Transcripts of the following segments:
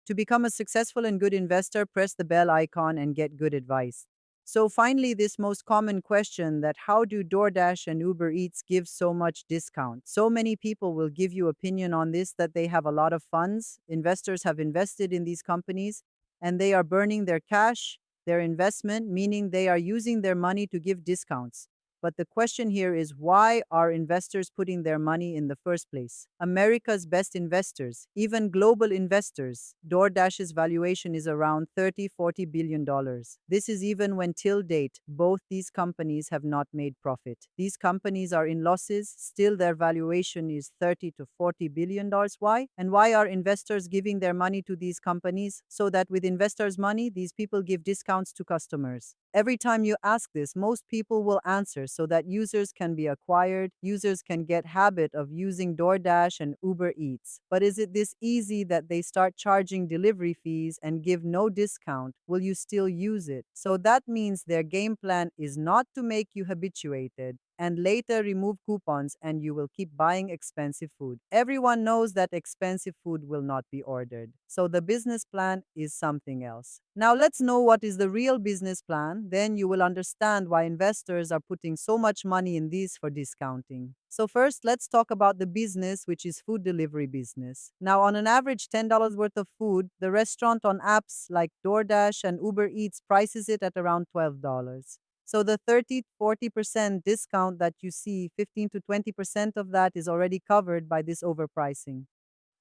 To become a successful and good investor, press the bell icon and get good advice. So finally, this most common question, that how do DoorDash and Uber Eats give so much discount? So many people will give you opinion on this, that they have a lot of funds. Investors have invested in these companies and they are burning their cash, their investment, meaning they are using their money to give discounts. But the question here is, why are investors putting their money in the first place? America's best investors, even global investors, DoorDash's valuation is around 30-40 billion dollars. This is even when till date both these companies have not made profit. These companies are in losses, still their valuation is 30 to 40 billion dollars. Why? And why are investors giving their money to these companies? So that with investors' money, these people give discounts to customers. Every time you ask this, most people will answer, so that users can be acquired, users can get habit of using DoorDash and Uber Eats. But is it this easy that they start charging delivery fees and give no discount? Will you still use it? So that means their game plan is not to make you habituated and later remove coupons and you will keep buying expensive food. Everyone knows that expensive food will not be ordered. So the business plan is something else. Now let's know what is the real business plan. Then you will understand why investors are putting so much money in these for discounting. So first, let's talk about the business, which is food delivery business. Now, on an average $10 worth of food, the restaurant on apps like DoorDash and Uber Eats prices it at around $12. So the 30-40% discount that you see, 15 to 20% of that is already covered by this overpricing.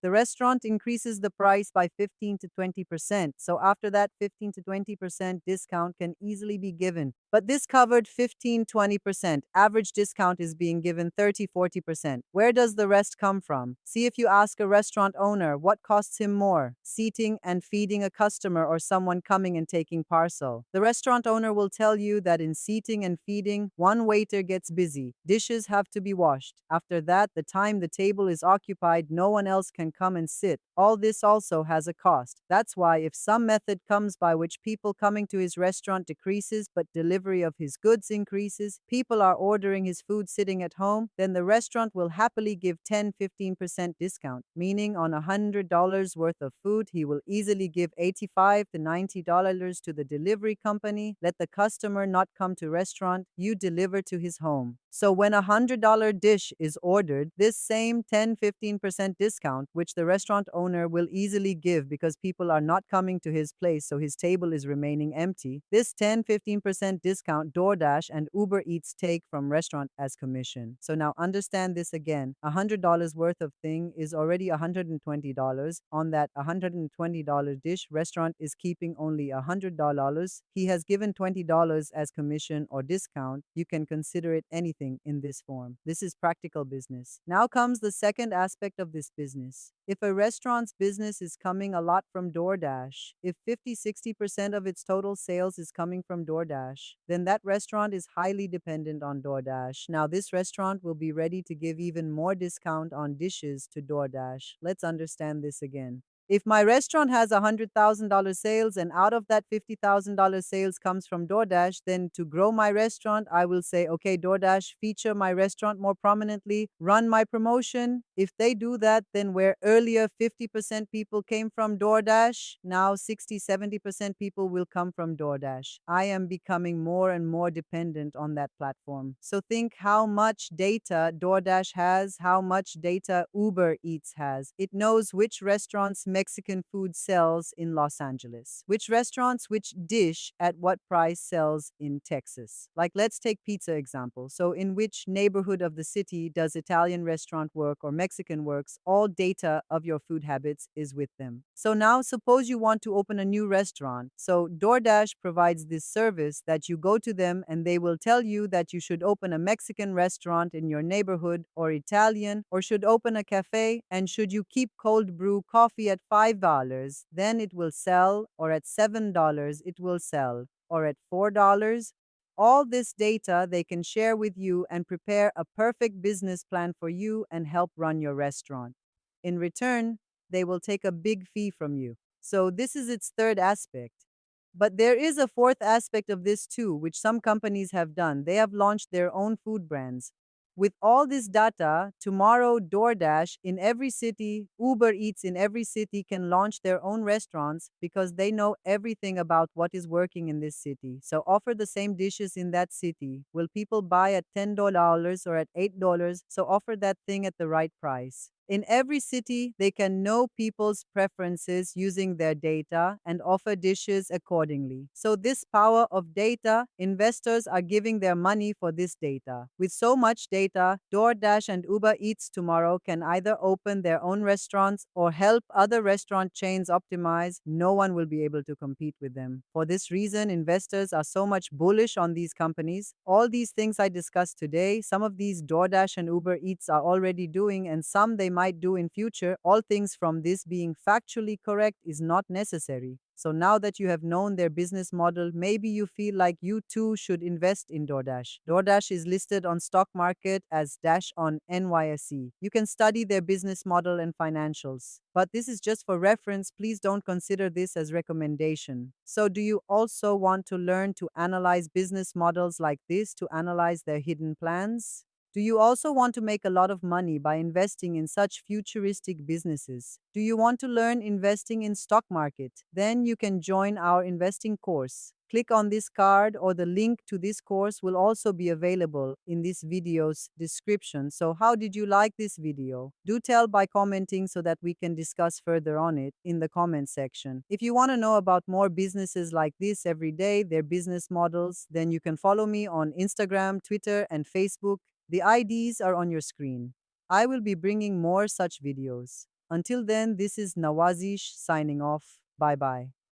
The restaurant increases the price by 15 to 20%. So after that, 15 to 20% discount can easily be given. But this covered 15-20%. Average discount is being given 30-40%. Where does the rest come from? See if you ask a restaurant owner what costs him more, seating and feeding a customer or someone coming and taking parcel. The restaurant owner will tell you that in seating and feeding, one waiter gets busy. Dishes have to be washed. After that, the time the table is occupied, no one else can come and sit. All this also has a cost. That's why if some method comes by which people coming to his restaurant decreases but delivery of his goods increases, people are ordering his food sitting at home, then the restaurant will happily give 10-15% discount, meaning on $100 worth of food, he will easily give $85 to $90 to the delivery company. Let the customer not come to restaurant, you deliver to his home. So when $100 dish is ordered, this same 10-15% discount, which the restaurant owner will easily give because people are not coming to his place, so his table is remaining empty, this 10-15% discount DoorDash and Uber Eats take from restaurant as commission. So now understand this again. $100 worth of thing is already $120. On that $120 dish, restaurant is keeping only $100. He has given $20 as commission or discount. You can consider it anything in this form. This is practical business. Now comes the second aspect of this business. If a restaurant's business is coming a lot from DoorDash, if 50-60% of its total sales is coming from DoorDash, then that restaurant is highly dependent on DoorDash. Now, this restaurant will be ready to give even more discount on dishes to DoorDash. Let's understand this again. If my restaurant has $100,000 sales and out of that $50,000 sales comes from DoorDash, then to grow my restaurant, I will say, okay, DoorDash, feature my restaurant more prominently, run my promotion. If they do that, then where earlier 50% people came from DoorDash, now 60-70% people will come from DoorDash. I am becoming more and more dependent on that platform. So think how much data DoorDash has, how much data Uber Eats has. It knows which restaurants Mexican food sells in Los Angeles, which restaurants, which dish at what price sells in Texas. Like let's take pizza example. So in which neighborhood of the city does Italian restaurant work or Mexican works? All data of your food habits is with them. So now suppose you want to open a new restaurant. So DoorDash provides this service that you go to them and they will tell you that you should open a Mexican restaurant in your neighborhood or Italian, or should open a cafe, and should you keep cold brew coffee at $5, then it will sell, or at $7 it will sell, or at $4. All this data they can share with you and prepare a perfect business plan for you and help run your restaurant. In return, they will take a big fee from you. So this is its third aspect. But there is a fourth aspect of this too, which some companies have done. They have launched their own food brands. With all this data, tomorrow DoorDash in every city, Uber Eats in every city can launch their own restaurants because they know everything about what is working in this city. So offer the same dishes in that city. Will people buy at $10 or at $8? So offer that thing at the right price. In every city, they can know people's preferences using their data and offer dishes accordingly. So, this power of data, investors are giving their money for this data. With so much data, DoorDash and Uber Eats tomorrow can either open their own restaurants or help other restaurant chains optimize. No one will be able to compete with them. For this reason, investors are so much bullish on these companies. All these things I discussed today, some of these DoorDash and Uber Eats are already doing, and some they might do in future. All things from this being factually correct is not necessary. So now that you have known their business model, maybe you feel like you too should invest in DoorDash. DoorDash is listed on stock market as Dash on NYSE. You can study their business model and financials. But this is just for reference. Please don't consider this as recommendation. So do you also want to learn to analyze business models like this to analyze their hidden plans? Do you also want to make a lot of money by investing in such futuristic businesses? Do you want to learn investing in stock market? Then you can join our investing course. Click on this card or the link to this course will also be available in this video's description. So how did you like this video? Do tell by commenting so that we can discuss further on it in the comment section. If you want to know about more businesses like this every day, their business models, then you can follow me on Instagram, Twitter, and Facebook. The IDs are on your screen. I will be bringing more such videos. Until then, this is Nawazish signing off. Bye bye.